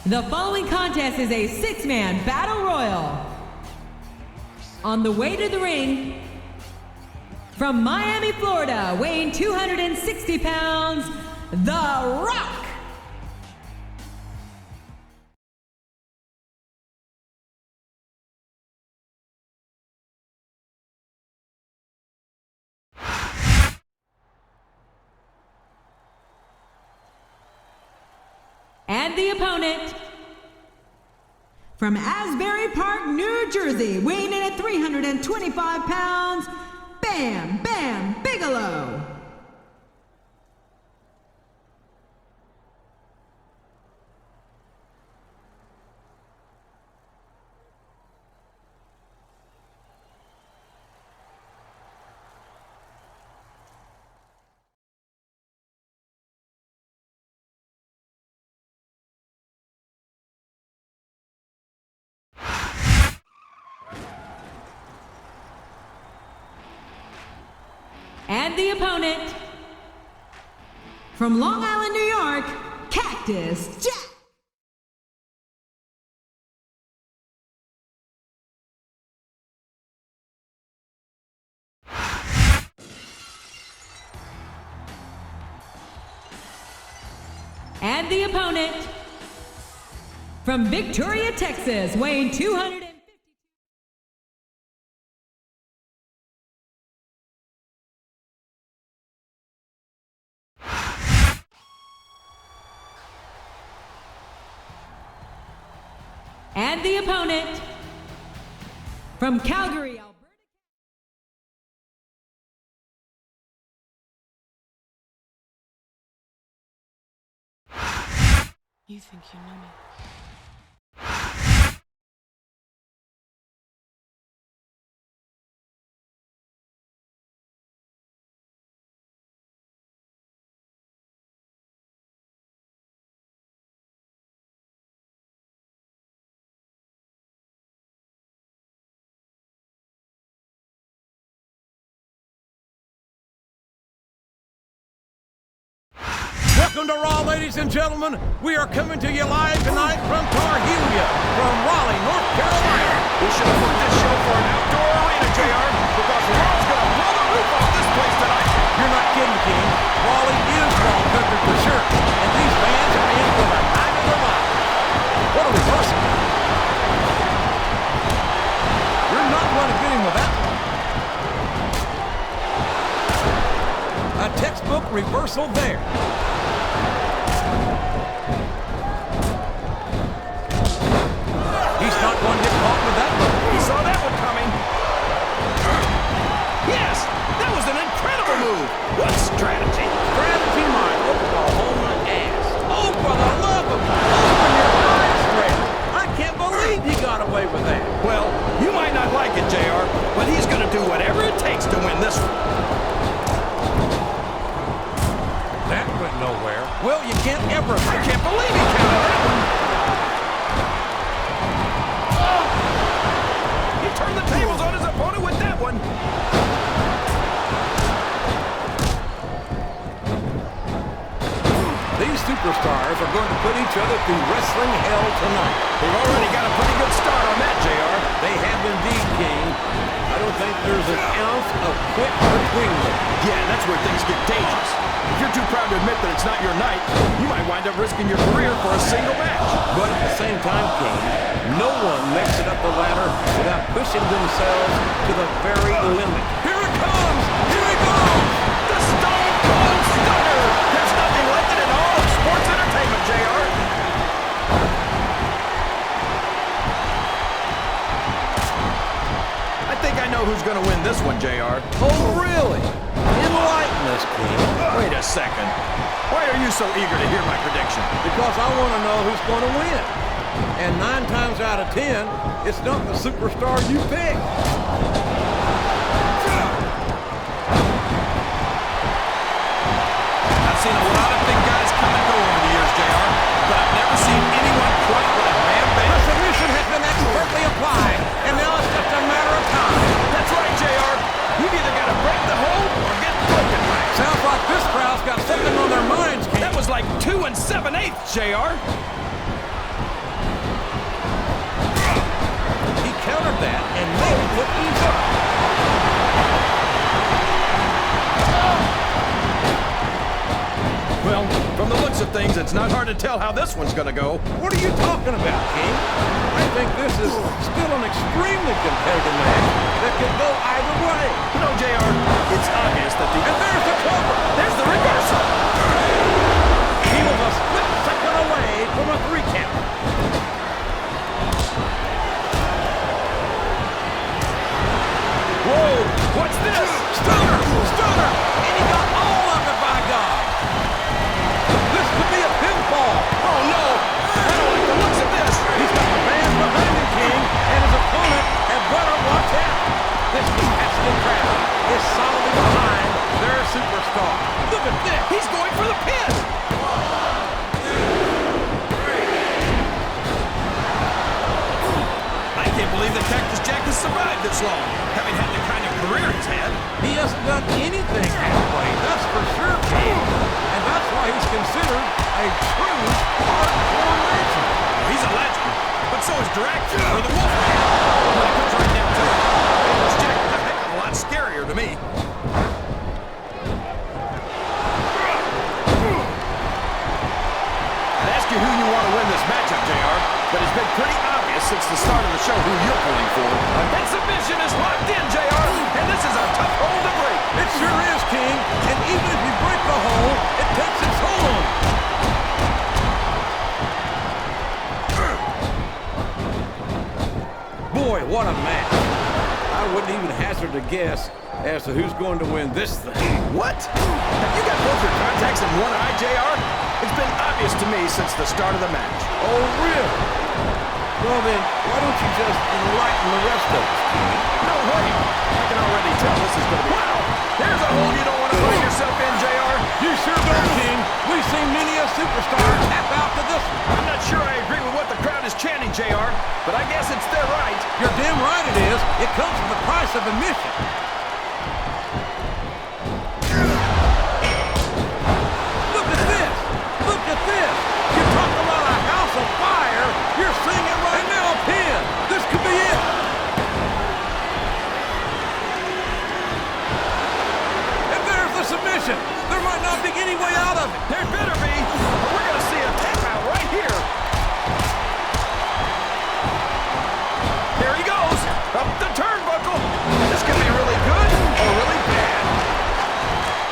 The following contest is a six-man battle royal. On the way to the ring, from Miami, Florida, weighing 260 pounds, The Rock. And the opponent, from Asbury Park, New Jersey, weighing in at 325 pounds, Bam Bam Bigelow. And the opponent, from Long Island, New York, Cactus Jack. And the opponent, from Victoria, Texas, weighing 250. And the opponent, from Calgary, Alberta. You think you know me? Welcome to Raw, ladies and gentlemen. We are coming to you live tonight from Tarhelia, from Raleigh, North Carolina. We should have put this show for an outdoor arena, JR, because Raw's going to blow the roof off this place tonight. You're not kidding, King. Raleigh is Raw country for sure, and these fans are in for the time of their lives. What a reversal. You're not going to get him with that one. A textbook reversal there. He's not going to get caught with that one. He saw that one coming. Yes, that was an incredible move. What strategy? Strategy, my Oklahoma ass. Oh, for the love of God. Open your eyes straight. I can't believe he got away with that. Well, you might not like it, JR, but he's going to do whatever it takes to win this one. That went nowhere. Well, you can't ever. I can't believe he counted that one. Turn the tables on his opponent with that one. These superstars are going to put each other through wrestling hell tonight. They've already got a pretty good start on that, JR. They have indeed, King. I don't think there's an ounce of quit between them. Yeah, that's where things get dangerous. If you're too proud to admit that it's not your night, you might wind up risking your career for a single match. But at the same time, King, no one makes it up the ladder without pushing themselves to the very limit. Here it comes! Here it goes! The Stone Cold Stunner! There's nothing like it in all of sports entertainment, JR. I think I know who's going to win this one, JR. Oh, really? Enlighten us, King. Wait a second. Why are you so eager to hear my prediction? Because I want to know who's going to win. And 9 times out of 10, it's not the superstar you pick. I've seen a lot of big guys come and go over the years, JR, but I've never seen anyone quite like Bam Bam. The submission has been expertly applied, and now it's just a matter of time. That's right, JR. You've either got to break the hold or get broken by it. Sounds like this crowd's got something JR. He countered that and made it look easy. Well, from the looks of things, it's not hard to tell how this one's gonna go. What are you talking about, King? I think this is still an extremely competitive match that could go either way. You know, JR, it's obvious that the... And there's the cover. There's the reversal. He was a split second away from a 3 count. Whoa, what's this? Stunner! Stunner! And he got all of it, by God! This could be a pinfall. Oh, no. I don't like the looks of this. He's got the fans behind him, King, and his opponent had better watch out. This competitive crowd is solidly behind their superstar. Look at this. He's going for the pin. I can't believe that Cactus Jack has survived this long, having had the kind of career he's had. He hasn't done anything halfway, that's for sure, King. And that's why he's considered a true hardcore legend. He's a legend, but so is Dracula or the Wolfman. When it comes right down to it, Cactus Jack is a heck of a lot scarier to me. I'd ask you who you want to win this matchup, JR, but it's been pretty obvious since the start of the show who you're pulling for. A pin submission is locked in, JR, and this is a tough hole to break. It sure is, King. And even if you break the hole, it takes its toll on you. Boy, what a match. I wouldn't even hazard a guess as to who's going to win this thing. What? Have you got both your contacts in one eye, JR? It's been obvious to me since the start of the match. Oh, really? Well, then, why don't you just enlighten the rest of us, King? No way! I can already tell this is going to be... Wow! There's a hole you don't want to find yourself in, JR. You sure don't, King. We've seen many a superstar tap out to this one. I'm not sure I agree with what the crowd is chanting, JR, but I guess it's their right. You're damn right it is. It comes with the price of admission. Look at this. Look at this. You talk about a house of fire. You're seeing it right now, a pin. This could be it. And there's the submission. There might not be any way out of it. There better be, or we're going to see a tap out right here. Here he goes, up the turnbuckle. This could be really good or really bad.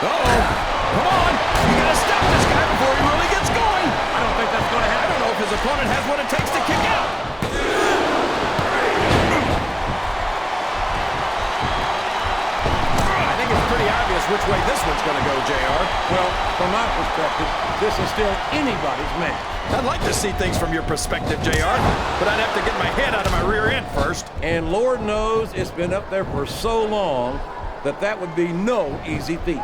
Uh-oh. Come on, you got to stop this guy before he really gets going. I don't think that's going to I happen. don't know if his opponent has what it takes to kick out. I think it's pretty obvious which way this one's going to go, JR. Well, from my perspective, this is still anybody's match. I'd like to see things from your perspective, JR, but I'd have to get my head out of my rear end first. And Lord knows it's been up there for so long that that would be no easy feat.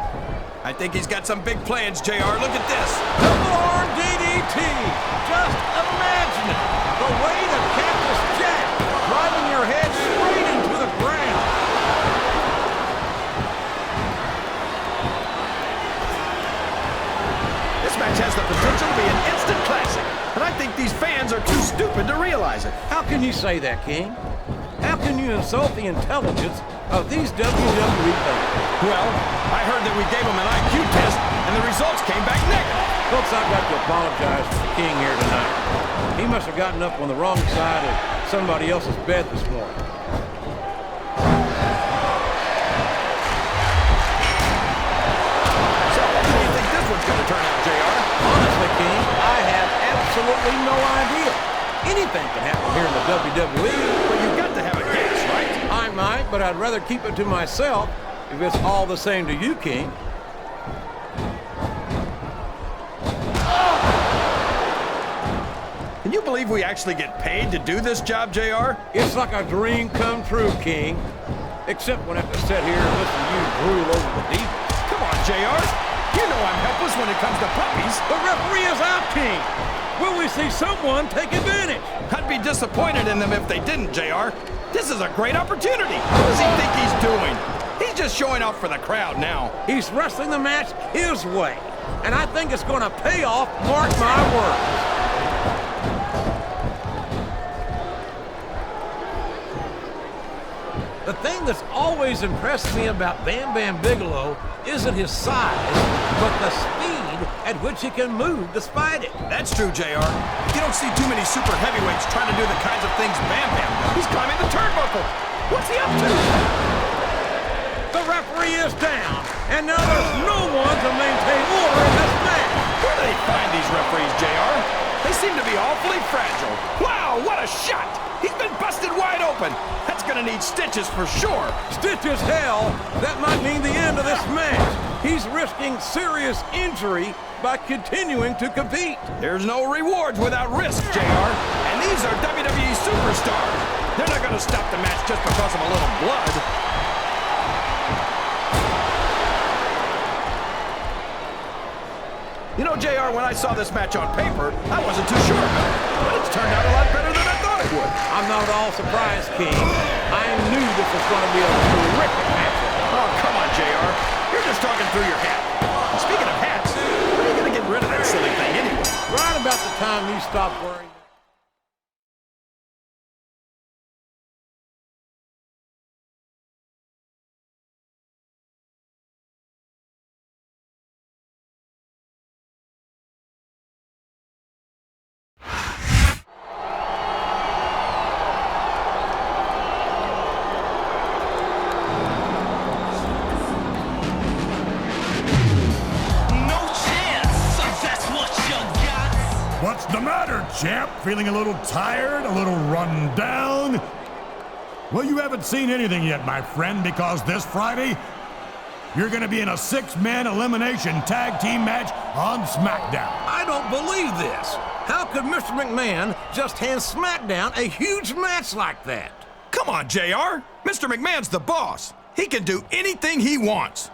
I think he's got some big plans, JR. Look at this. Double arm DDT! Just imagine it! The weight of Cactus Jack driving your head straight into the ground. This match has the potential to be an instant classic, and I think these fans are too stupid to realize it. How can you say that, King? How can you insult the intelligence of these WWE fans? Well, I heard that we gave them an IQ test, and the results came back negative. Folks, I've got to apologize for the King here tonight. He must have gotten up on the wrong side of somebody else's bed this morning. So, how do you think this one's going to turn out, JR? Honestly, King, I have absolutely no idea. Anything can happen here in the WWE. Well, you've got to have a guess, right? I might, but I'd rather keep it to myself if it's all the same to you, King. Can you believe we actually get paid to do this job, JR? It's like a dream come true, King. Except when I have to sit here and listen to you drool over the divas. Come on, JR. You know I'm helpless when it comes to puppies. The referee is out, King. Will we see someone take advantage? I'd be disappointed in them if they didn't, JR. This is a great opportunity. What does he think he's doing? He's just showing off for the crowd now. He's wrestling the match his way. And I think it's going to pay off, mark my words. The thing that's always impressed me about Bam Bam Bigelow isn't his size, but the speed at which he can move despite it. That's true, JR. You don't see too many super heavyweights trying to do the kinds of things Bam Bam does. He's climbing the turnbuckle. What's he up to? The referee is down, and now there's no one to maintain order in this match. Where do they find these referees, JR? They seem to be awfully fragile. Wow, what a shot! He's been busted wide open. That's gonna need stitches for sure. Stitches, hell, that might mean the end of this match. He's risking serious injury by continuing to compete. There's no rewards without risk, JR. And these are WWE superstars. They're not gonna stop the match just because of a little blood. You know, JR, when I saw this match on paper, I wasn't too sure about it. But it's turned out a lot better than I thought it would. I'm not at all surprised, King. I knew this was going to be a terrific match. Oh, come on, JR. You're just talking through your hat. And speaking of hats, when are you going to get rid of that silly thing anyway? Right about the time you stop worrying. What's the matter, champ? Feeling a little tired, a little run down? Well, you haven't seen anything yet, my friend, because this Friday, you're going to be in a six-man elimination tag team match on SmackDown. I don't believe this. How could Mr. McMahon just hand SmackDown a huge match like that? Come on, JR. Mr. McMahon's the boss. He can do anything he wants.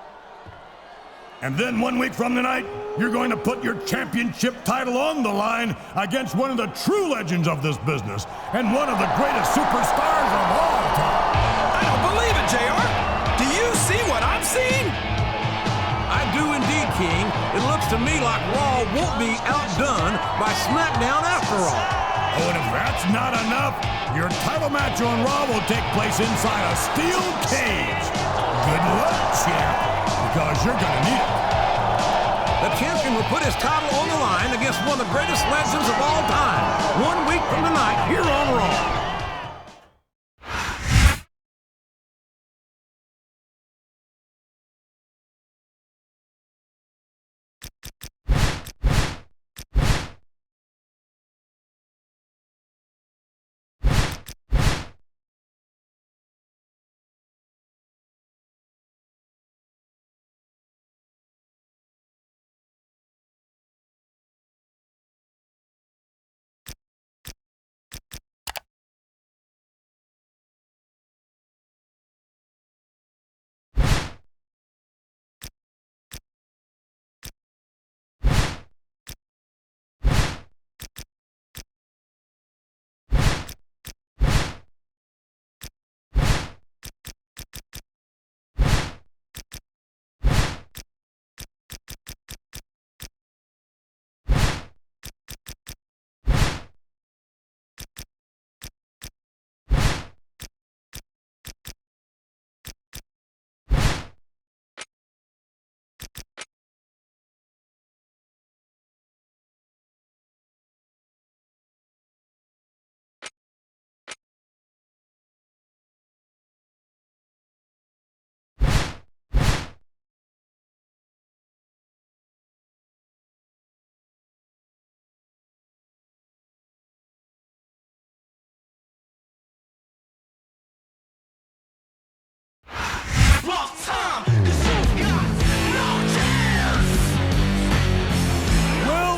And then 1 week from tonight, you're going to put your championship title on the line against one of the true legends of this business and one of the greatest superstars of all time. I don't believe it, JR. Do you see what I'm seeing? I do indeed, King. It looks to me like Raw won't be outdone by SmackDown after all. Oh, and if that's not enough, your title match on Raw will take place inside a steel cage. Good luck, champ, because you're going to need it. The champion will put his title on the line against one of the greatest legends of all time. 1 week from tonight, here on Raw.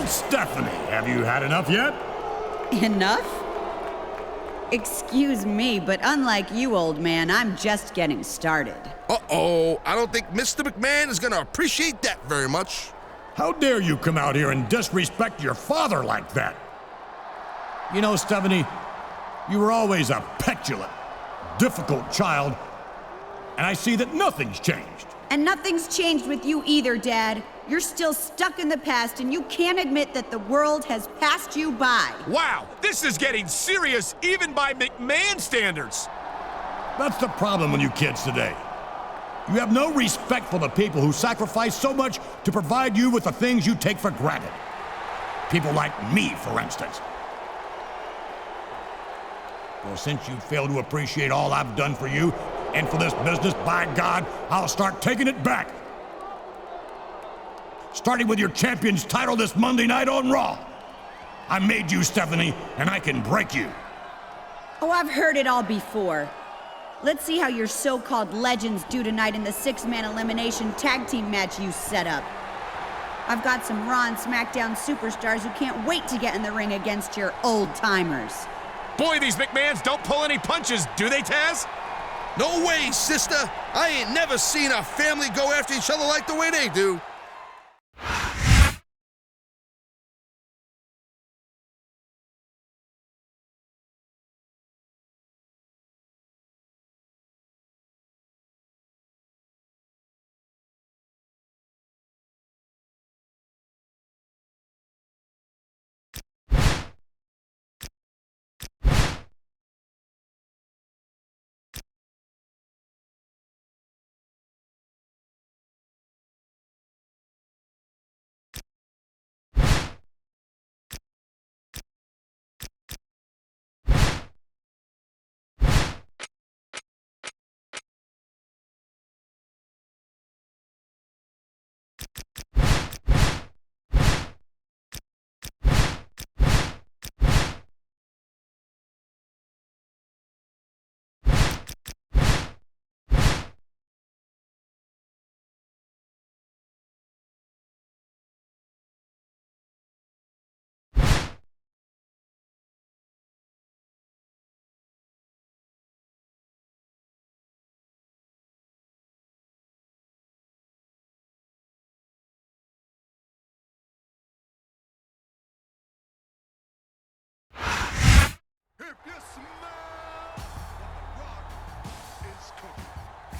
Stephanie, have you had enough yet? Enough? Excuse me, but unlike you, old man, I'm just getting started. Uh-oh, I don't think Mr. McMahon is gonna appreciate that very much. How dare you come out here and disrespect your father like that? You know, Stephanie, you were always a petulant, difficult child, and I see that nothing's changed. And nothing's changed with you either, Dad. You're still stuck in the past, and you can't admit that the world has passed you by. Wow, this is getting serious even by McMahon standards. That's the problem with you kids today. You have no respect for the people who sacrifice so much to provide you with the things you take for granted. People like me, for instance. Well, since you fail to appreciate all I've done for you and for this business, by God, I'll start taking it back. Starting with your champion's title this Monday night on Raw. I made you, Stephanie, and I can break you. Oh, I've heard it all before. Let's see how your so-called legends do tonight in the six-man elimination tag team match you set up. I've got some Raw and SmackDown superstars who can't wait to get in the ring against your old-timers. Boy, these McMahons don't pull any punches, do they, Taz? No way, sister. I ain't never seen a family go after each other like the way they do.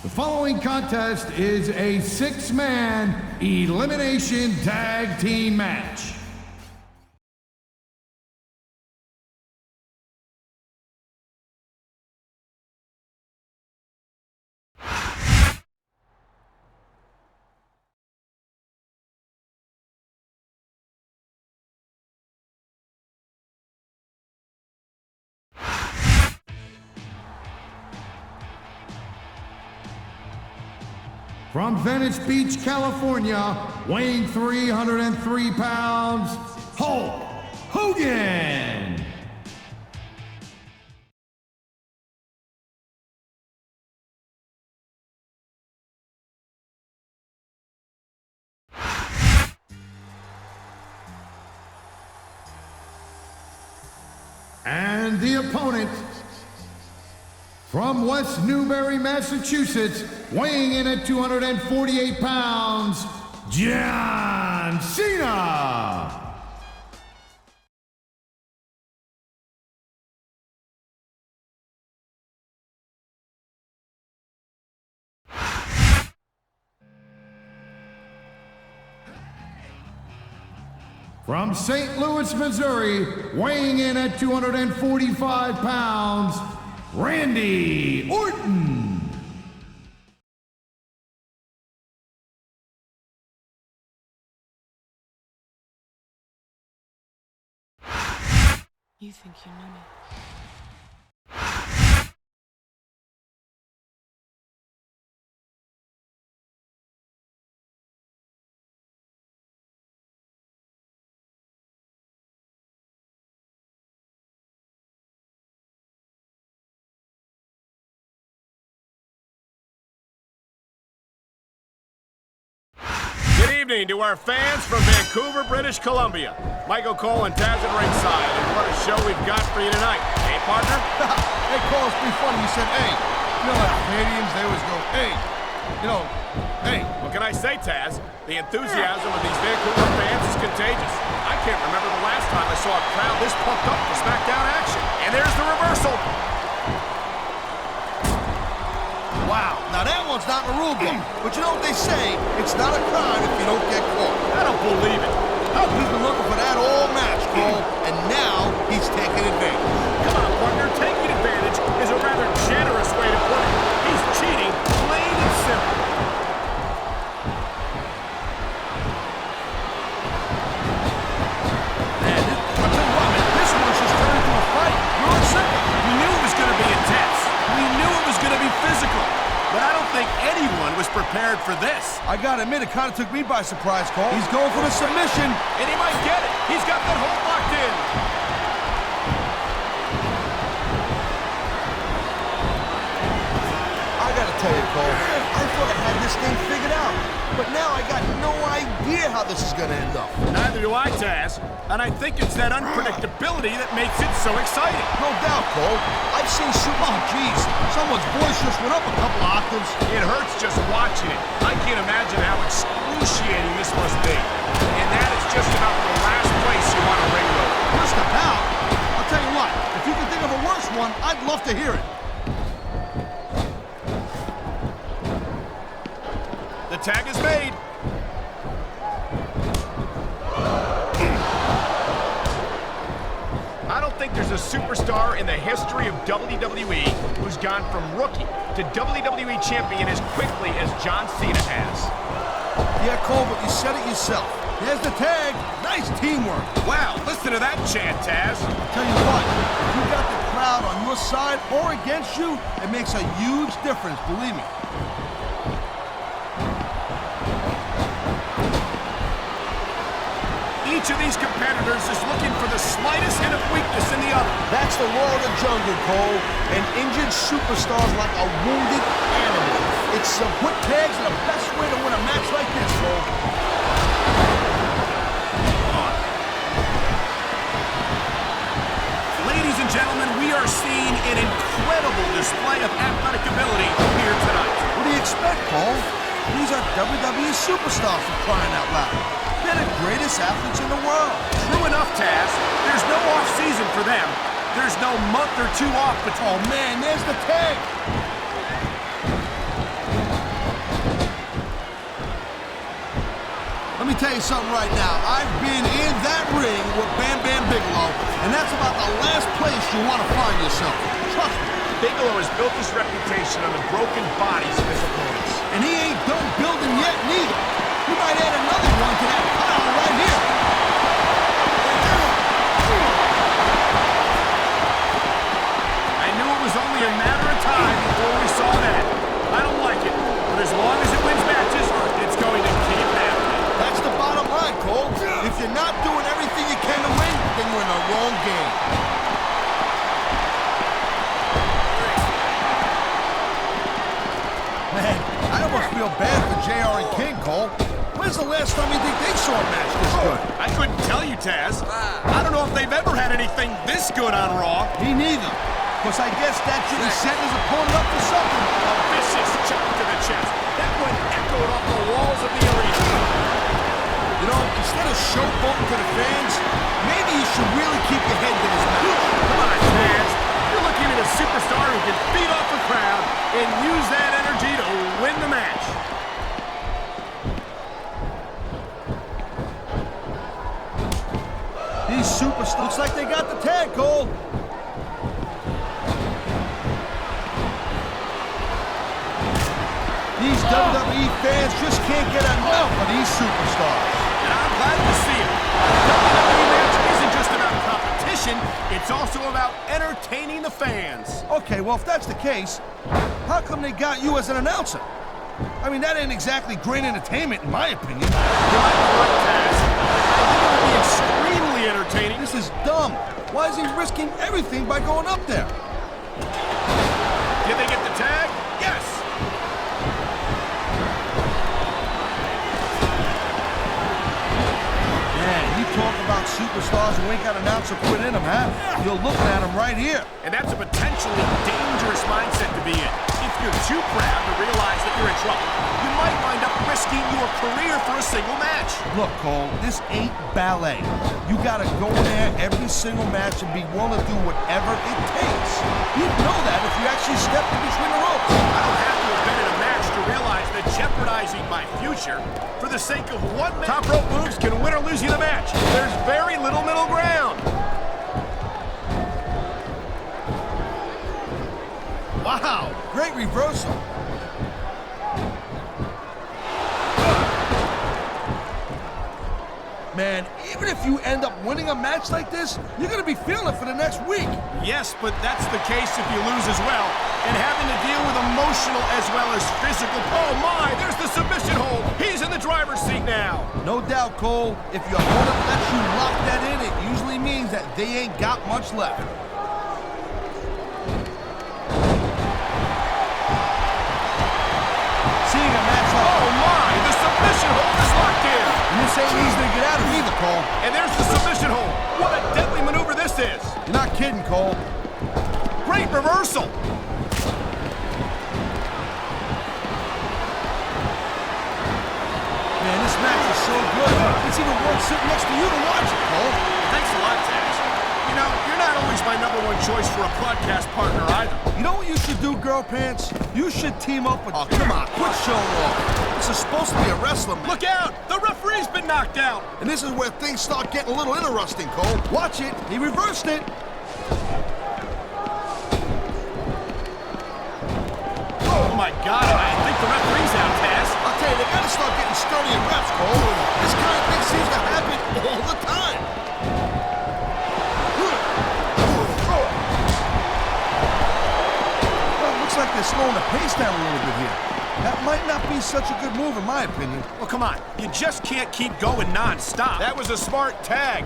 The following contest is a six-man elimination tag team match. From Venice Beach, California, weighing 303 pounds, Hulk Hogan! And the opponent, from West Newbury, Massachusetts, weighing in at 248 pounds, John Cena! From St. Louis, Missouri, weighing in at 245 pounds, Randy Orton! You think you know me? Good evening to our fans from Vancouver, British Columbia. Michael Cole and Taz at ringside, and what a show we've got for you tonight. Hey, partner? Hey, Cole, it's pretty funny. You said, hey. You know, like Canadians, they always go, hey. You know, hey. What can I say, Taz? The enthusiasm of these Vancouver fans is contagious. I can't remember the last time I saw a crowd this pumped up for SmackDown action. And there's the reversal. Wow. Now, that one's not in the rule book. But you know what they say? It's not a crime if you don't get caught. I don't believe it. Oh, he's been looking for that all match, Cole, and now he's taking advantage. Come on, partner. Taking advantage is a rather generous way to put it. prepared for this. I gotta admit, it kind of took me by surprise, Cole. He's going for the submission. And he might get it. He's got that hold locked in. I gotta tell you, Cole, I thought I had this thing figured out. But now I got no idea how this is gonna end up. Neither do I, Taz. And I think it's that unpredictability that makes it so exciting. No doubt, Cole. I've seen oh, geez, someone's voice just went up a couple octaves. It hurts just watching it. I can't imagine how excruciating this must be. And that is just about the last place you want a ring road. Just about? I'll tell you what, if you can think of a worse one, I'd love to hear it. The tag is made. I don't think there's a superstar in the history of WWE who's gone from rookie to WWE champion as quickly as John Cena has. Yeah, Cole, but you said it yourself. There's the tag. Nice teamwork. Wow, listen to that chant, Taz. Tell you what, if you got the crowd on your side or against you, it makes a huge difference, believe me. Each of these competitors is looking for the slightest hint of weakness in the other. That's the law of the jungle, Cole. An injured superstar's like a wounded animal. It's some quick tags and the best way to win a match like this, Cole. Ladies and gentlemen, we are seeing an incredible display of athletic ability here tonight. What do you expect, Cole? These are WWE superstars for crying out loud. They're the greatest athletes in the world. True enough, Taz. There's no off-season for them. There's no month or two off between. Oh, man, there's the tag. Let me tell you something right now. I've been in that ring with Bam Bam Bigelow, and that's about the last place you want to find yourself. Trust me. Bigelow has built his reputation on the broken bodies of his opponents. And he ain't done building yet, neither. We might add another one to that pile right here. I knew it was only a matter of time before we saw that. I don't like it, but as long as it wins matches, it's going to keep happening. That's the bottom line, Cole. If you're not doing everything you can to win, then you're in the wrong game. Man, I almost feel bad for JR and King, Cole. When's the last time you think they saw a match this good? I couldn't tell you, Taz. I don't know if they've ever had anything this good on Raw. Me neither. Because I guess that should have set his opponent up for something. A vicious chop to the chest. That one echoed off the walls of the arena. You know, instead of showboating to the fans, maybe you should really keep your head to this match. Come on, Taz. You're looking at a superstar who can feed off the crowd and use that energy to win the match. These superstars, looks like they got the tag, Cole. These WWE fans just can't get enough of these superstars. And I'm glad to see it. The WWE match isn't just about competition, it's also about entertaining the fans. Okay, well, if that's the case, how come they got you as an announcer? I mean, that ain't exactly great entertainment, in my opinion. You're right, Taz. I think it would be extremely entertaining. This is dumb. Why is he risking everything by going up there? Did they get the tag? Yes. Man, you talk about superstars who ain't got an ounce of quit in them, huh? You're looking at them right here. And that's a potentially dangerous mindset to be in. If you're too proud to realize that you're in trouble, you might wind up risking your career for a single match. Look, Cole, this ain't ballet. You gotta go in there every single match and be willing to do whatever it takes. You'd know that if you actually stepped in between the ropes. I don't have to have been in a match to realize that jeopardizing my future for the sake of one match. Top rope moves can win or lose you the match. There's very little middle ground. Wow, great reversal. Man, even if you end up winning a match like this, you're going to be feeling it for the next week. Yes, but that's the case if you lose as well. And having to deal with emotional as well as physical. Oh my, there's the submission hold. He's in the driver's seat now. No doubt, Cole. If your opponent lets you lock that in, it usually means that they ain't got much left. Seeing a match like... Oh my, the submission hold is locked in. And this ain't easy to get out of either, Cole. And there's the submission hold. What a deadly maneuver this is. You're not kidding, Cole. Great reversal. Man, this match is so good. It's even worth sitting next to you to watch it, Cole. Thanks a lot, Taz. You know, you're not always my #1 choice for a podcast partner either. You know what you should do, Girl Pants? You should team up with... Oh, come on, quit showing off. This is supposed to be a wrestling match. Look out! The referee's been knocked out. And this is where things start getting a little interesting, Cole. Watch it. He reversed it. Oh my God, I think the referee's out, Taz. I'll tell you, they gotta start getting sturdy in reps, Cole. This kind of thing seems to happen all the time. Well, it looks like they're slowing the pace down a little bit here. That might not be such a good move, in my opinion. Well, come on. You just can't keep going non-stop. That was a smart tag.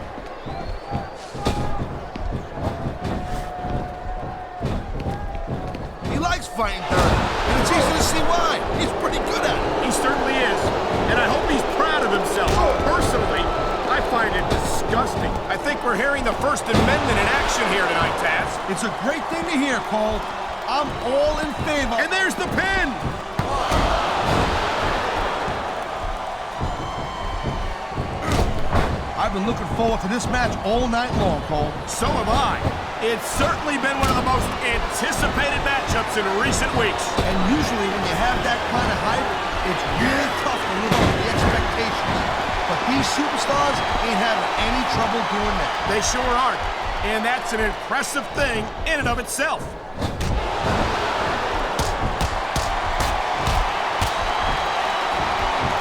He likes fighting dirty, and it's easy to see why. He's pretty good at it. He certainly is. And I hope he's proud of himself. Personally, I find it disgusting. I think we're hearing the First Amendment in action here tonight, Taz. It's a great thing to hear, Cole. I'm all in favor. And there's the pin! I've been looking forward to this match all night long, Cole. So have I. It's certainly been one of the most anticipated matchups in recent weeks. And usually when you have that kind of hype, it's really tough to live up to the expectations. But these superstars ain't having any trouble doing that. They sure aren't. And that's an impressive thing in and of itself.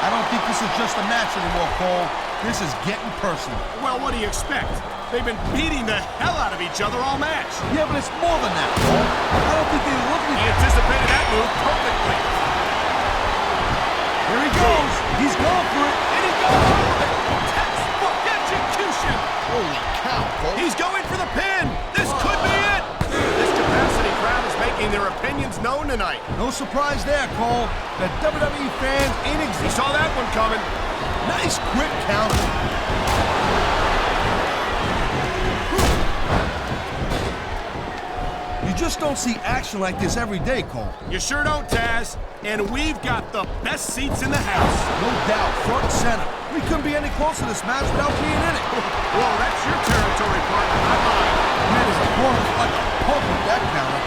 I don't think this is just a match anymore, Cole. This is getting personal. Well, what do you expect? They've been beating the hell out of each other all match. Yeah, but it's more than that, Cole. I don't think they're looking He anticipated that move perfectly. Here he goes. He's going for it. And he goes for it. Textbook execution. Holy cow, Cole. He's going for the pin. This could be it. This capacity crowd is making their opinions known tonight. No surprise there, Cole. The WWE fans ain't He saw that one coming. Nice quick counter. You just don't see action like this every day, Cole. You sure don't, Taz. And we've got the best seats in the house. No doubt, front and center. We couldn't be any closer to this match without being in it. Well, that's your territory, partner, not mine. Man is going like a pump with that counter.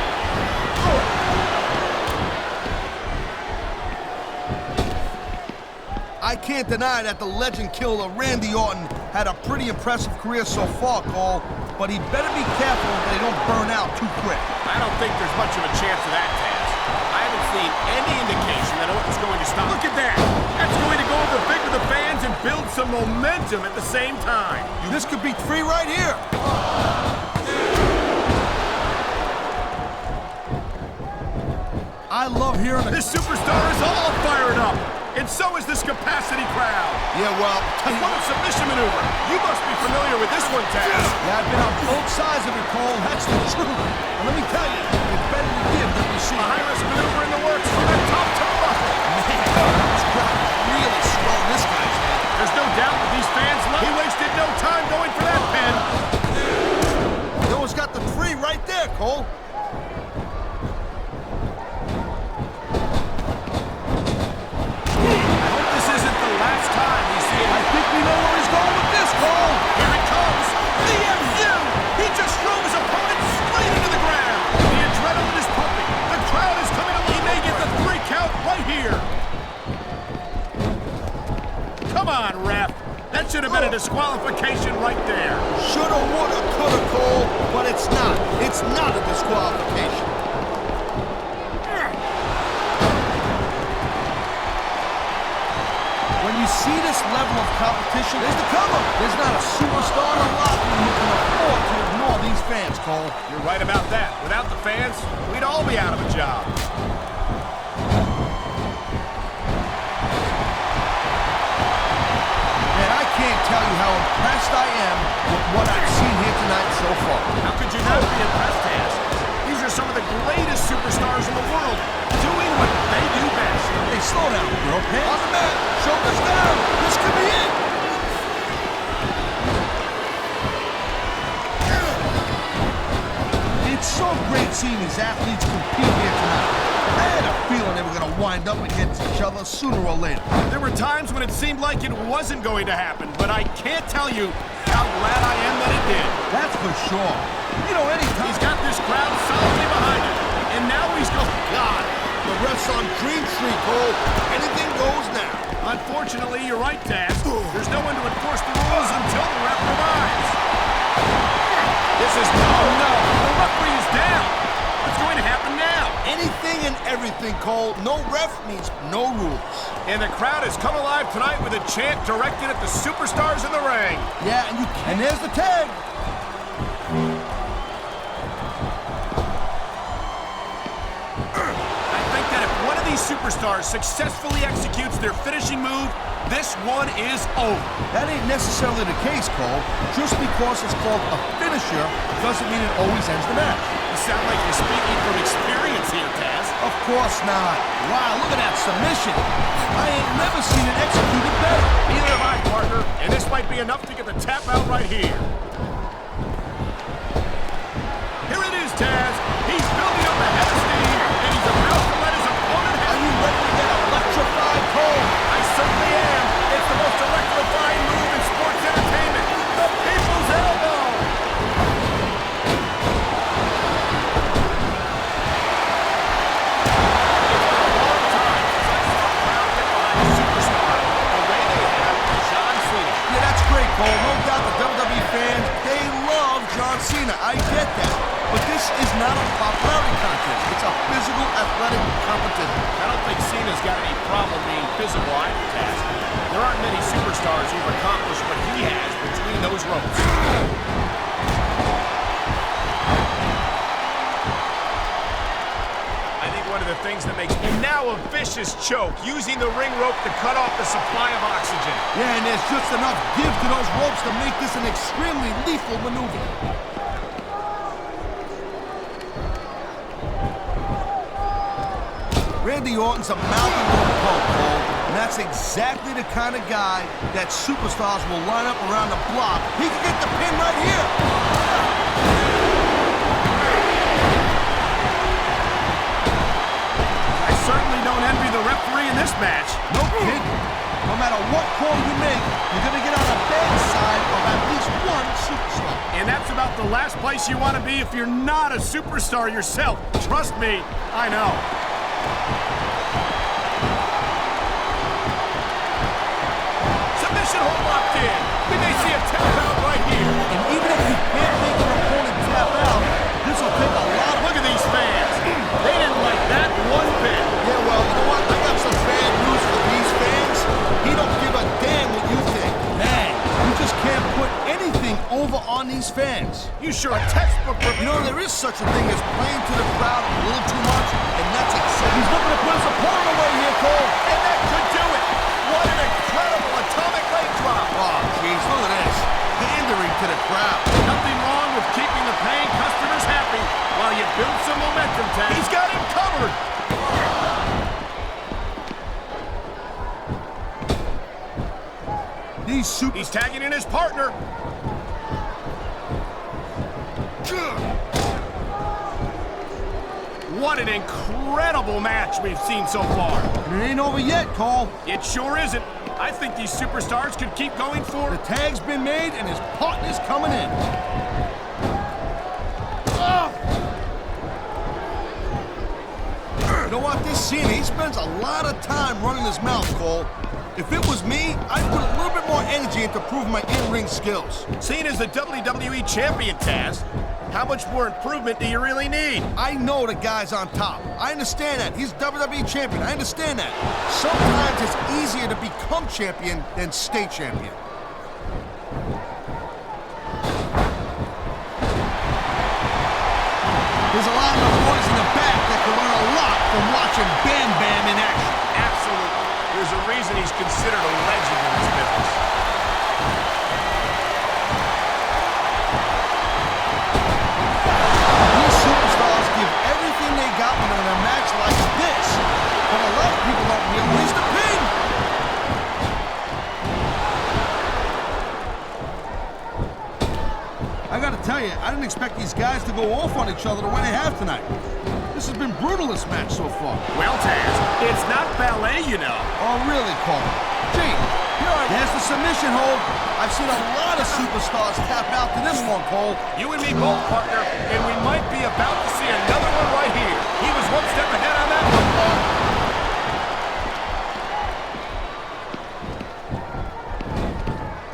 I can't deny that the legend killer Randy Orton had a pretty impressive career so far, Cole, but he better be careful that he don't burn out too quick. I don't think there's much of a chance of that, Taz. I haven't seen any indication that Orton's going to stop. Look at that! That's going to go over big with the fans and build some momentum at the same time. This could be 3 right here. I love hearing This superstar is all fired up. And so is this capacity crowd. Yeah, well... What a submission maneuver. You must be familiar with this one, Taz. Yeah, I've been on both sides of it, Cole. That's the truth. And let me tell you, it's better to give than receive. A high-risk maneuver in the works from that top turnbuckle. Man, this crowd is really swelling this guy's head. There's no doubt that these fans love. He wasted no time going for that pin. You almost got the 3 right there, Cole. I think we know where he's going with this, Cole. Here it comes. The MU. He just drove his opponent straight into the ground. The adrenaline is pumping. The crowd is coming along. He may get the 3 count right here. Come on, ref. That should have been a disqualification right there. Shoulda, woulda, coulda, Cole, but it's not. It's not a disqualification. When you see this level of competition, there's the cover. You're right about that. Without the fans, we'd all be out of a job. Man, I can't tell you how impressed I am with what I've seen here tonight so far. How could you not be impressed, Taz? These are some of the greatest superstars in the world, doing what they do best. Hey, slow down, bro. Hands on the mat. Shoulders down. This could be it. It's so great seeing these athletes compete here tonight. I had a feeling they were going to wind up against each other sooner or later. There were times when it seemed like it wasn't going to happen, but I can't tell you how glad I am that it did. That's for sure. You know, anytime He's got this crowd solidly behind him, and now he's going, God, the ref's on Green Street, Cole, anything goes now. unfortunately, you're right, Taz. There's no one to enforce the rules until the ref revives. This is no. The referee is down. What's going to happen now? Anything and everything, Cole. No ref means no rules. And the crowd has come alive tonight with a chant directed at the superstars in the ring. Yeah, and there's the tag. I think that if one of these superstars successfully executes their finishing move, this one is over. That ain't necessarily the case, Cole. Just because it's called a finisher doesn't mean it always ends the match. You sound like you're speaking from experience here, Taz. Of course not. Wow, look at that submission. I ain't never seen it executed better. Neither have I, partner. And this might be enough to get the tap out right here. Here it is, Taz. He's building up a head of steam, and he's about to let his opponent have. Are you ready to get electrified, Cole? I certainly am. It's the most electrifying move in sports entertainment. The People's Elbow. Cole, no doubt the WWE fans, they love John Cena. I get that. But this is not a popularity contest. It's a physical athletic competition. I don't think Cena's got any problem being physical either, Taz. There aren't many superstars who've accomplished what he has between those ropes. I think one of the things that makes him now a vicious choke, using the ring rope to cut off the supply of oxygen. Yeah, and there's just enough give to those ropes to make this an extremely lethal maneuver. Randy Orton's a mountain of punk, Cole, and that's exactly the kind of guy that superstars will line up around the block. He can get the pin right here. I certainly don't envy the referee in this match. No kidding. No matter what call you make, you're going to get on the bad side of at least one superstar. And that's about the last place you want to be if you're not a superstar yourself. Trust me, I know. Submission hold locked in. We may see a tap out right here. And even if you can't make your opponent tap out, this will take a lot of... Look at these fans. They didn't like that one bit. Yeah, well, you know what? I got some bad news for these fans. He don't give a damn what you think. Man, you just can't put anything over on these fans. You sure a textbook... You know, there is such a thing as playing to the crowd a little too much, and that's exactly... He's looking to put his opponent away here, Cole. And that could do it. What an incredible atomic leg drop. Oh, jeez, look at this. Pandering to the crowd. Nothing wrong with keeping the paying customers happy while you build some momentum, Taz. He's got him covered. He's tagging in his partner. What an incredible match we've seen so far. It ain't over yet, Cole. It sure isn't. I think these superstars could keep going for The it. tag's been made, and his partner's coming in. You know what? This Cena, he spends a lot of time running his mouth, Cole. If it was me, I'd put a little bit more energy into proving my in-ring skills. Cena's the WWE champion, Taz. How much more improvement do you really need? I know the guy's on top. I understand that. He's WWE champion. I understand that. Sometimes it's easier to become champion than stay champion. from watching Bam Bam in action. Absolutely. There's a reason he's considered a legend in this business. These superstars give everything they got when they're in a match like this. But a lot of people don't realize the pin. I gotta tell you, I didn't expect these guys to go off on each other the way they have tonight. This has been brutal, this match so far. Well, Taz, it's not ballet, you know. Oh, really, Cole? Gee, there's the submission hold. I've seen a lot of superstars tap out to this one, Cole. You and me both, partner, and we might be about to see another one right here. He was one step ahead on that one, Paul.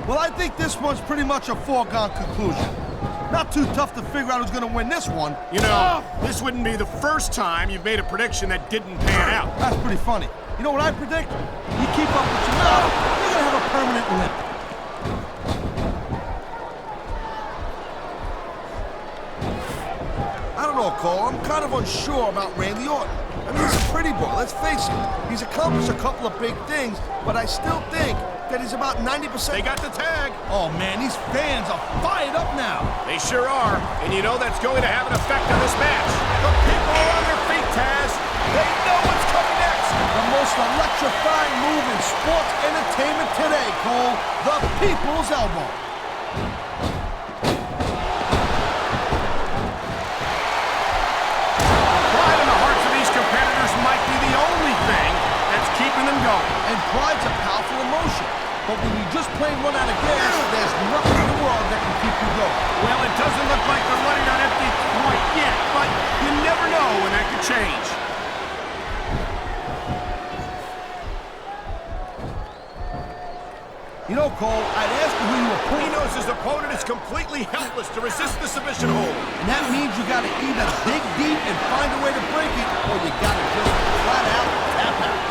Well, I think this one's pretty much a foregone conclusion. Not too tough to figure out who's going to win this one. You know, this wouldn't be the first time you've made a prediction that didn't pan out. That's pretty funny. You know what I predict? You keep up with your mouth, you're going to have a permanent limp. I don't know, Cole. I'm kind of unsure about Randy Orton. I mean, he's a pretty boy, let's face it. He's accomplished a couple of big things, but I still think that he's about 90%. They got the tag. Oh, man, these fans are fired up now. They sure are, and you know that's going to have an effect on this match. The people are on their feet, Taz. They know what's coming next. The most electrifying move in sports entertainment today, Cole. The People's Elbow. Pride in the hearts of these competitors might be the only thing that's keeping them going. And pride's a powerful emotion. But when you just plain run out of gas, there's nothing in the world that can keep you going. Well, it doesn't look like they're running on empty quite yet, but you never know when that could change. You know, Cole, I'd ask you who you were He knows his opponent is completely helpless to resist the submission hold. and that means you gotta either dig deep and find a way to break it, or you gotta just flat out tap out.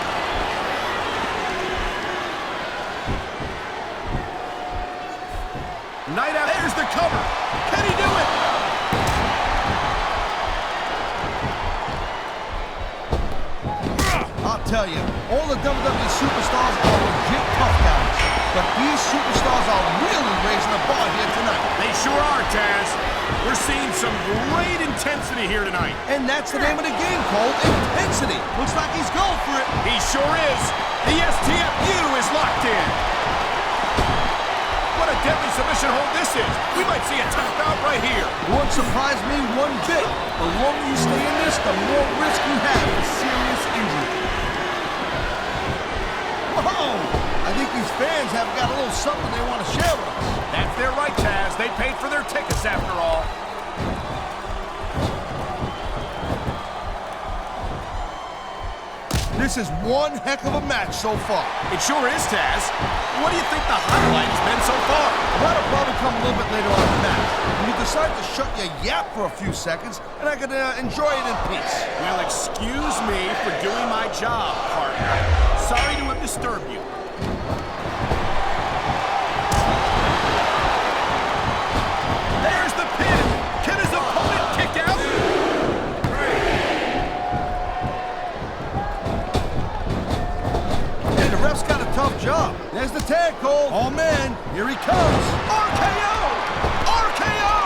Night out. There's the cover. Can he do it? I'll tell you, all the WWE superstars are legit tough guys, but these superstars are really raising the bar here tonight. They sure are, Taz. We're seeing some great intensity here tonight. And that's the name of the game, Cole. Intensity. Looks like he's going for it. He sure is. The STFU is locked in. What a deadly submission hold this is. We might see a tap out right here. Won't surprise me one bit. The longer you stay in this, the more risk you have of serious injury. Whoa! I think these fans have got a little something they want to share with us. That's their right, Taz. They paid for their tickets after all. This is one heck of a match so far. It sure is, Taz. What do you think the highlight has been so far? That'll probably come a little bit later on in the match. When you decide to shut your yap for a few seconds, and I can enjoy it in peace. Well, excuse me for doing my job, partner. Sorry to have disturbed you. There's the pin. Can his opponent kick out? And the ref's got a tough job. There's the tag, Cole. Oh, man. Here he comes. RKO! RKO!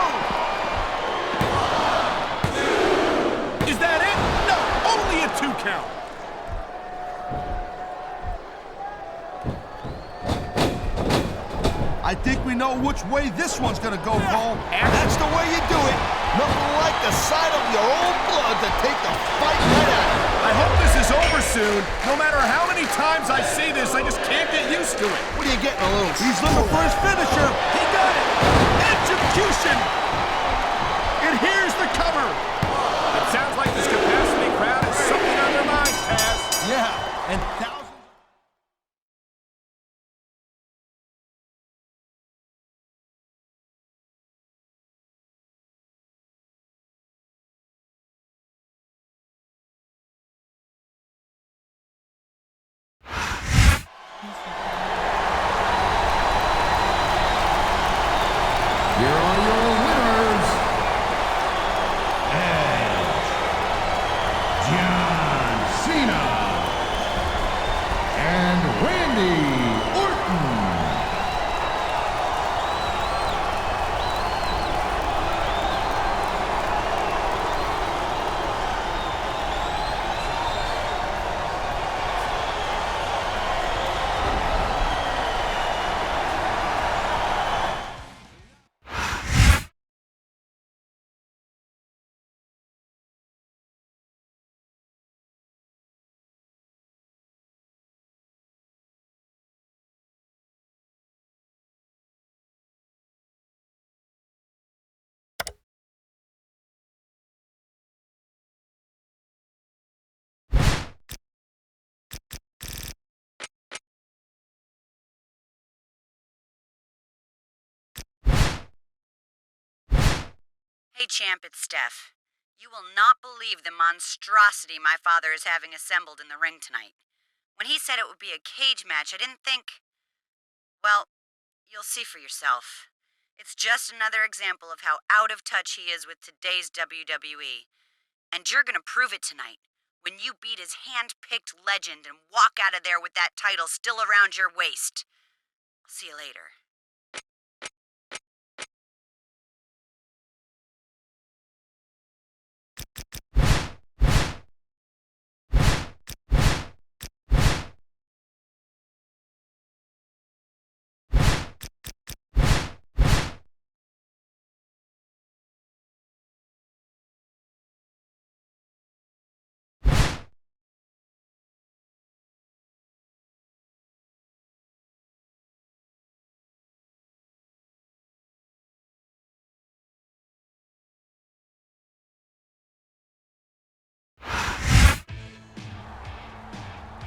Is that it? No, only a 2 count. I think we know which way this one's gonna go, Cole. That's the way you do it. Nothing like the sight of your own blood to take the fight right out of it. I hope this is over soon. No matter how many times I see this, I just can't get used to it. What are you getting, a little? He's looking for his finisher. He got it! Execution! And here's the cover. It sounds like this capacity crowd has something on their minds, Taz. Yeah, and thousands. Here are your winners, Edge, John Orton. Hey, champ, it's Steph. You will not believe the monstrosity my father is having assembled in the ring tonight. When he said it would be a cage match, I didn't think... Well, you'll see for yourself. It's just another example of how out of touch he is with today's WWE. And you're gonna prove it tonight, when you beat his hand-picked legend and walk out of there with that title still around your waist. I'll see you later.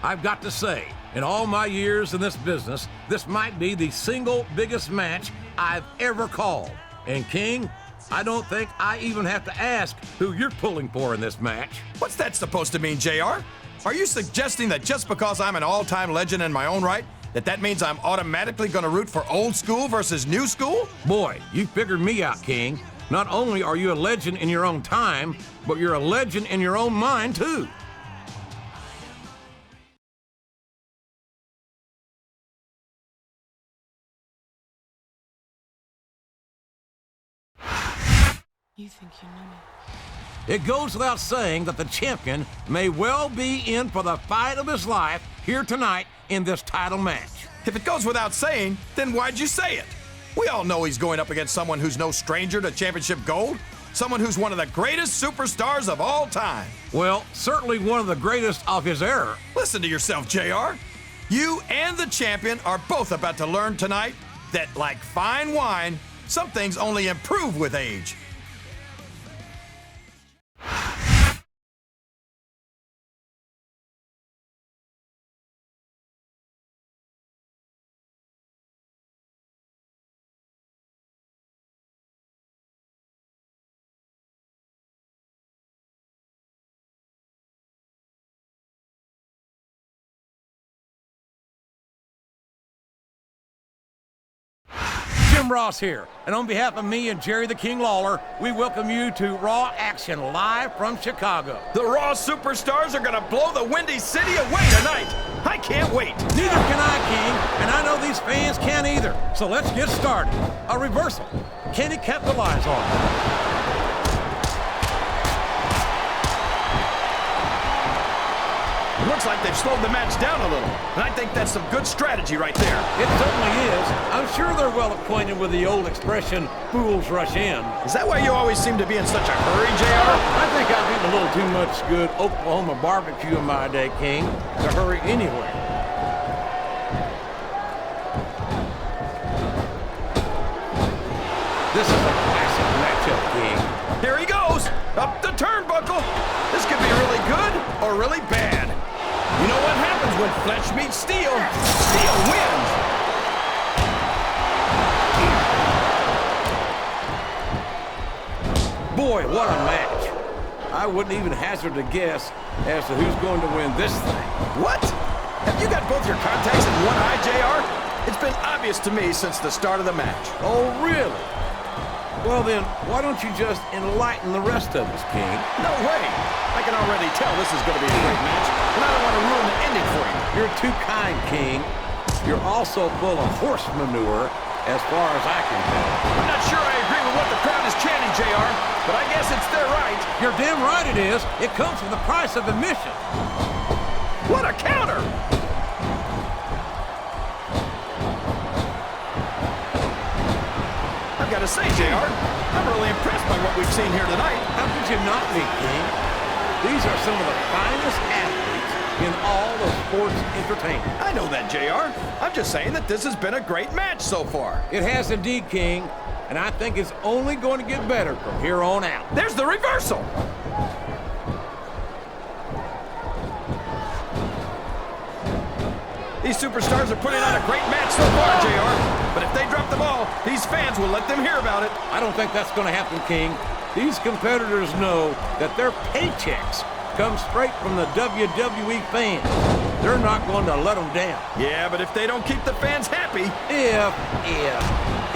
I've got to say, in all my years in this business, this might be the single biggest match I've ever called. And King, I don't think I even have to ask who you're pulling for in this match. What's that supposed to mean, JR? Are you suggesting that just because I'm an all-time legend in my own right, that means I'm automatically going to root for old school versus new school? Boy, you figured me out, King. Not only are you a legend in your own time, but you're a legend in your own mind, too. You think you know me? It goes without saying that the champion may well be in for the fight of his life here tonight in this title match. If it goes without saying, then why'd you say it? We all know he's going up against someone who's no stranger to championship gold. Someone who's one of the greatest superstars of all time. Well, certainly one of the greatest of his era. Listen to yourself, JR. You and the champion are both about to learn tonight that, like fine wine, some things only improve with age. Jim Ross here, and on behalf of me and Jerry the King Lawler, we welcome you to Raw Action live from Chicago. The Raw superstars are gonna blow the Windy City away tonight. I can't wait. Neither can I, King, and I know these fans can't either. So let's get started. A reversal. Can he capitalize on it? Looks like they've slowed the match down a little, and I think that's some good strategy right there. It certainly is. I'm sure they're well acquainted with the old expression, fools rush in. Is that why you always seem to be in such a hurry, JR? I think I've eaten a little too much good Oklahoma barbecue in my day, King, to hurry anywhere. This is a classic matchup, King. Here he goes, up the turnbuckle. This could be really good or really bad. You know what happens when flesh meets steel? Steel wins. Boy, what a match. I wouldn't even hazard a guess as to who's going to win this thing. What? Have you got both your contacts in one eye, JR? It's been obvious to me since the start of the match. Oh, really? Well then, why don't you just enlighten the rest of us, King? No way. I can already tell this is going to be a great match, and I don't want to ruin the ending for you. You're too kind, King. you're also full of horse manure as far as I can tell. I'm not sure I agree with what the crowd is chanting, JR, but I guess it's their right. You're damn right it is. It comes with the price of admission. What a counter! I've got to say, JR, I'm really impressed by what we've seen here tonight. How could you not be, King? These are some of the finest athletes in all of sports entertainment. I know that, JR. I'm just saying that this has been a great match so far. It has indeed, King, and I think it's only going to get better from here on out. There's the reversal. These superstars are putting on a great match so far, JR. But if they drop the ball, these fans will let them hear about it. I don't think that's going to happen, King. These competitors know that their paychecks come straight from the WWE fans. They're not going to let them down. Yeah, but if they don't keep the fans happy...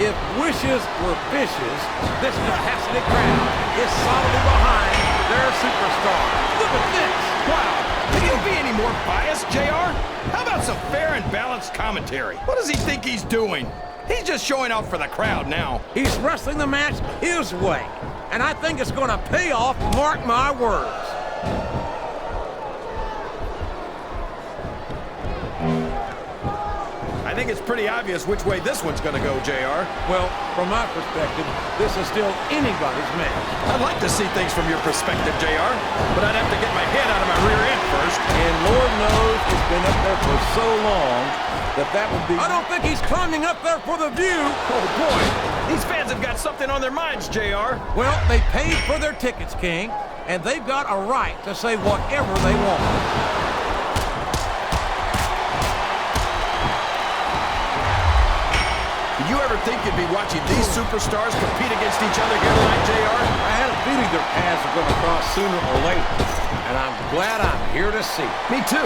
If wishes were fishes, this capacity crowd is solidly behind their superstar. Look at this. Wow. Can you be any more biased, JR? How about some fair and balanced commentary? What does he think he's doing? He's just showing off for the crowd now. He's wrestling the match his way, and I think it's going to pay off, mark my words. I think it's pretty obvious which way this one's going to go, JR. Well, from my perspective, this is still anybody's match. I'd like to see things from your perspective, JR, but I'd have to get my head out of my rear end first. And Lord knows it's been up there for so long that would be... I don't think he's climbing up there for the view. Oh, boy. These fans have got something on their minds, JR. Well, they paid for their tickets, King, and they've got a right to say whatever they want. Did you ever think you'd be watching these superstars compete against each other here tonight, JR? I had a feeling their paths were going to cross sooner or later, and I'm glad I'm here to see. Me too.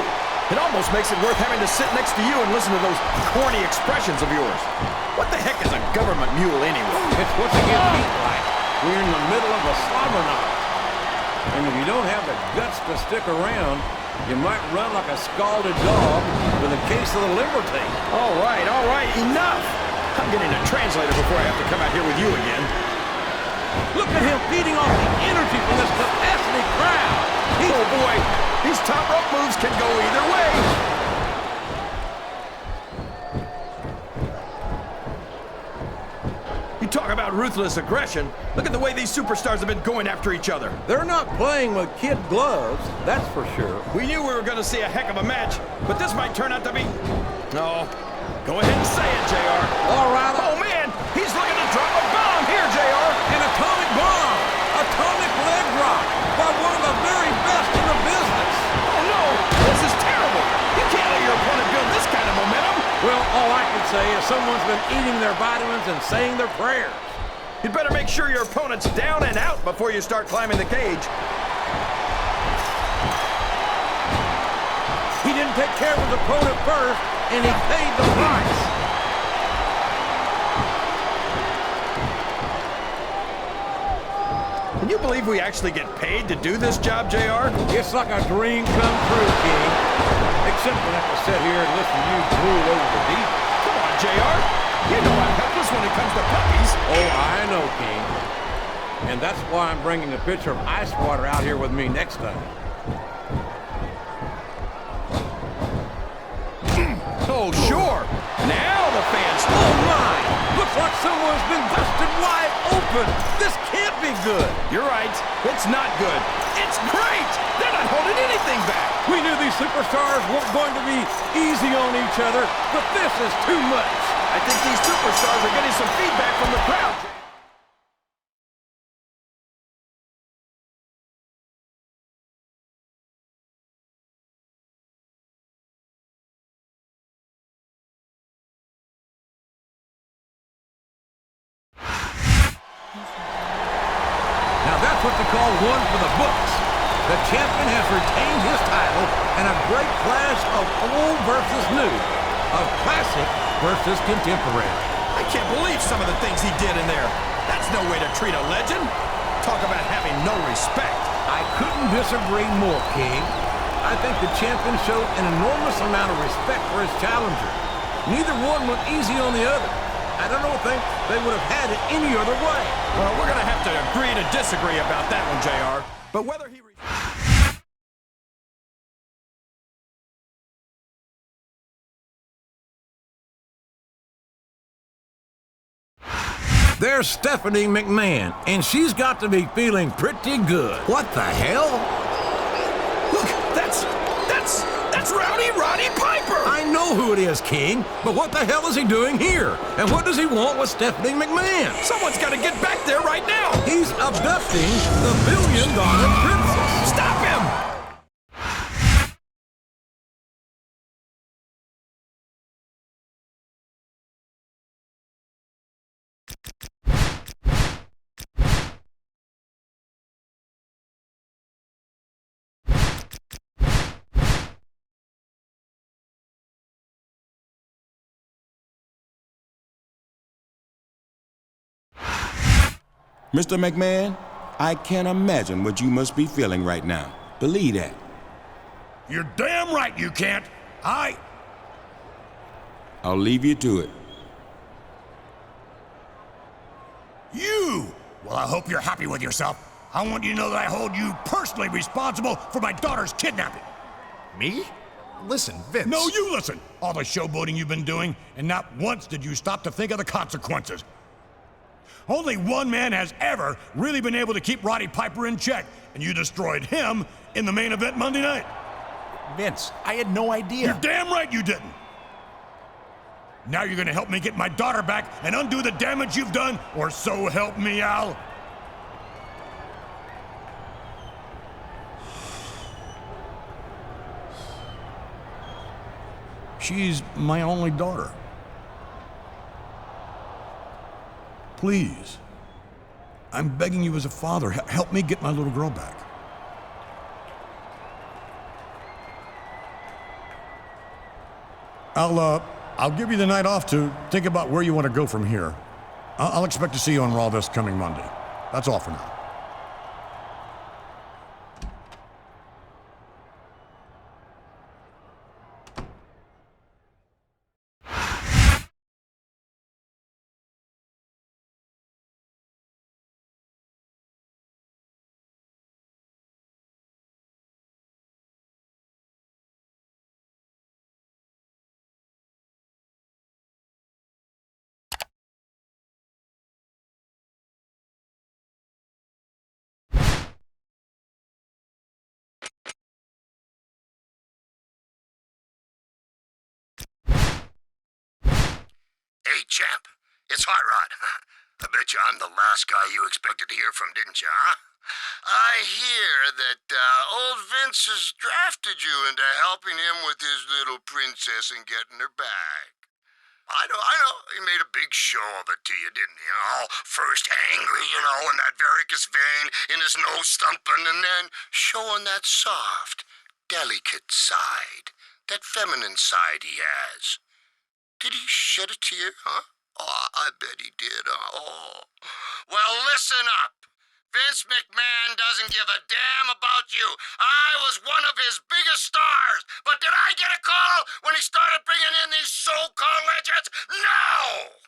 It almost makes it worth having to sit next to you and listen to those corny expressions of yours. What the heck is a government mule anyway? It's what you get beat like. We're in the middle of a slobber knock. And if you don't have the guts to stick around, you might run like a scalded dog with a case of the liver tape. All right, enough! I'm getting a translator before I have to come out here with you again. Look at him feeding off the energy from this capacity crowd. Oh boy, these top rope moves can go either way. You talk about ruthless aggression. Look at the way these superstars have been going after each other. They're not playing with kid gloves, that's for sure. We knew we were going to see a heck of a match, but this might turn out to be... No. Go ahead and say it, JR. All right. Oh, man! He's looking to drop a bomb here, JR! An atomic bomb! Atomic leg drop by one of the very best in the business! Oh, no! This is terrible! You can't let your opponent build this kind of momentum! Well, all I can say is someone's been eating their vitamins and saying their prayers. You'd better make sure your opponent's down and out before you start climbing the cage. He didn't take care of his opponent first, and he paid the price. Can you believe we actually get paid to do this job, JR? It's like a dream come true, King. Except we have to sit here and listen to you drool over the deep. Come on, JR. You know I'm helpless when it comes to puppies. Oh, I know, King. And that's why I'm bringing a pitcher of ice water out here with me next time. Oh, sure. Now the fans... Oh, my! Looks like someone's been busted wide open. This can't be good. You're right. It's not good. It's great. They're not holding anything back. We knew these superstars weren't going to be easy on each other, but this is too much. I think these superstars are getting some feedback from the crowd. Now that's what you call one for the books. The champion has retained his title and a great clash of old versus new, of classic versus contemporary. I can't believe some of the things he did in there. That's no way to treat a legend. Talk about having no respect. I couldn't disagree more, King. I think the champion showed an enormous amount of respect for his challenger. Neither one went easy on the other. I don't think they would have had it any other way. Well, we're going to have to agree to disagree about that one, JR. But whether he... There's Stephanie McMahon, and she's got to be feeling pretty good. What the hell? Look, that's Rowdy Roddy Piper! I know who it is, King, but what the hell is he doing here? And what does he want with Stephanie McMahon? Someone's got to get back there right now! He's abducting the billion-dollar princess. Stop him! Mr. McMahon, I can't imagine what you must be feeling right now. Believe that. You're damn right you can't. I'll leave you to it. You! Well, I hope you're happy with yourself. I want you to know that I hold you personally responsible for my daughter's kidnapping. Me? Listen, Vince. No, you listen. All the showboating you've been doing, and not once did you stop to think of the consequences. Only one man has ever really been able to keep Roddy Piper in check, and you destroyed him in the main event Monday night. Vince, I had no idea. You're damn right you didn't. Now you're gonna help me get my daughter back and undo the damage you've done, or so help me, Al. She's my only daughter. Please. I'm begging you as a father, help me get my little girl back. I'll give you the night off to think about where you want to go from here. I'll expect to see you on Raw this coming Monday. That's all for now. Hey, champ. It's Hot Rod. I bet you I'm the last guy you expected to hear from, didn't you, huh? I hear that old Vince has drafted you into helping him with his little princess and getting her back. I know. He made a big show of it to you, didn't he? All first angry, in that varicose vein in his nose stumping, and then showing that soft, delicate side, that feminine side he has. Did he shed a tear, huh? Oh, I bet he did. Oh. Well, listen up. Vince McMahon doesn't give a damn about you. I was one of his biggest stars. But did I get a call when he started bringing in these so-called legends? No!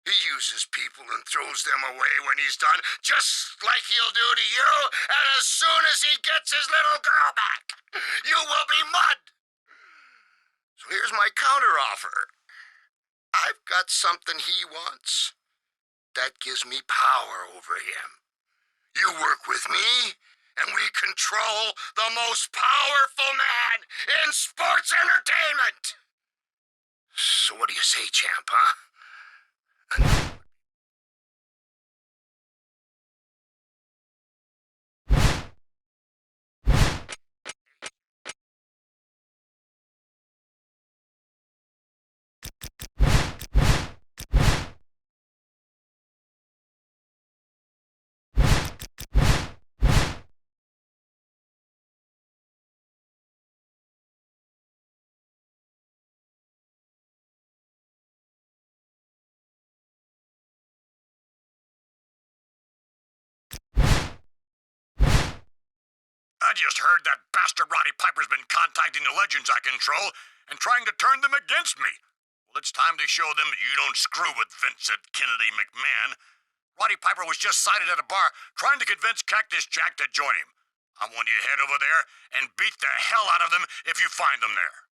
He uses people and throws them away when he's done, just like he'll do to you. And as soon as he gets his little girl back, you will be mud. So here's my counteroffer. I've got something he wants that gives me power over him. You work with me, and we control the most powerful man in sports entertainment. So what do you say, champ, huh? I just heard that bastard Roddy Piper's been contacting the legends I control and trying to turn them against me. Well, it's time to show them that you don't screw with Vincent Kennedy McMahon. Roddy Piper was just sighted at a bar trying to convince Cactus Jack to join him. I want you to head over there and beat the hell out of them if you find them there.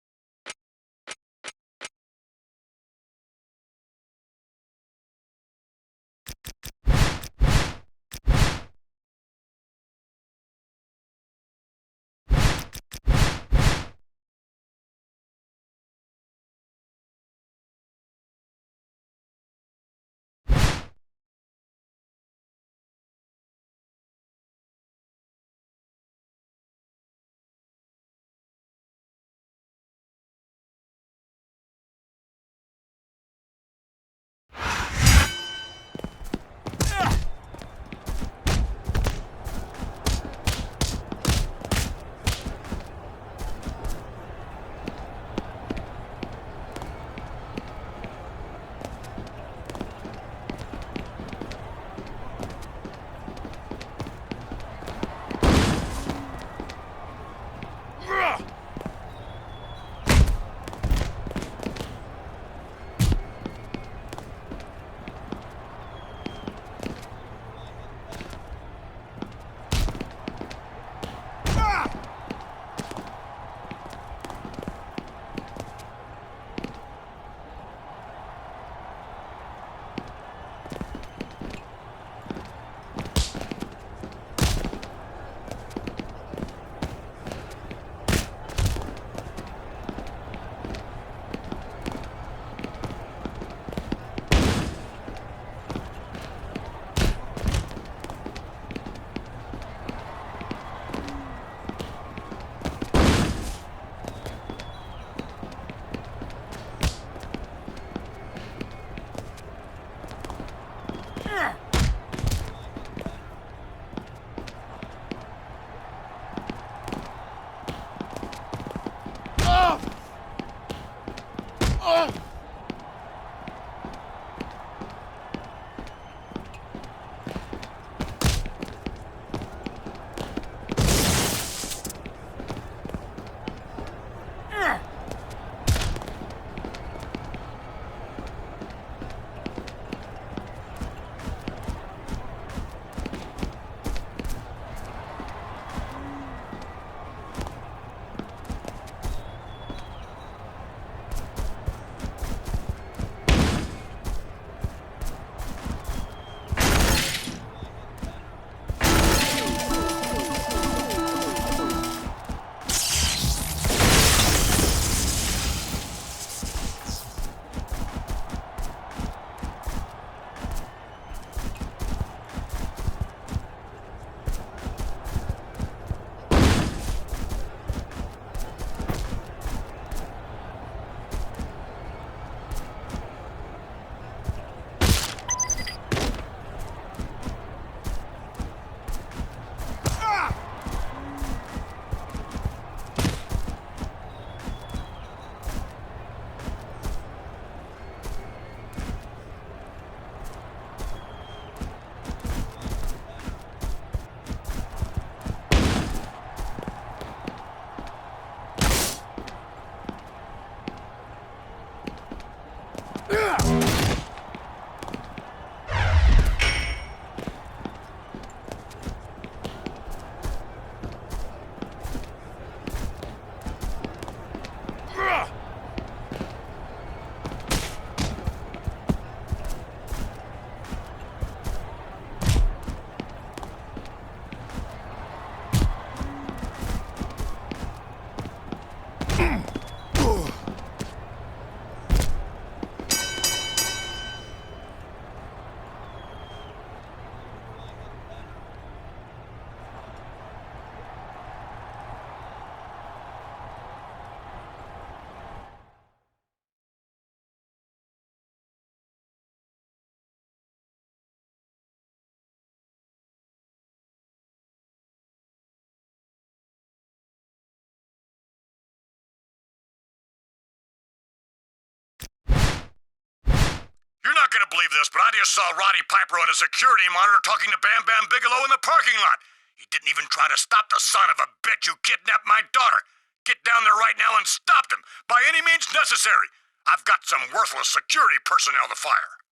You're not gonna believe this, but I just saw Roddy Piper on a security monitor talking to Bam Bam Bigelow in the parking lot. He didn't even try to stop the son of a bitch who kidnapped my daughter. Get down there right now and stop him, by any means necessary. I've got some worthless security personnel to fire.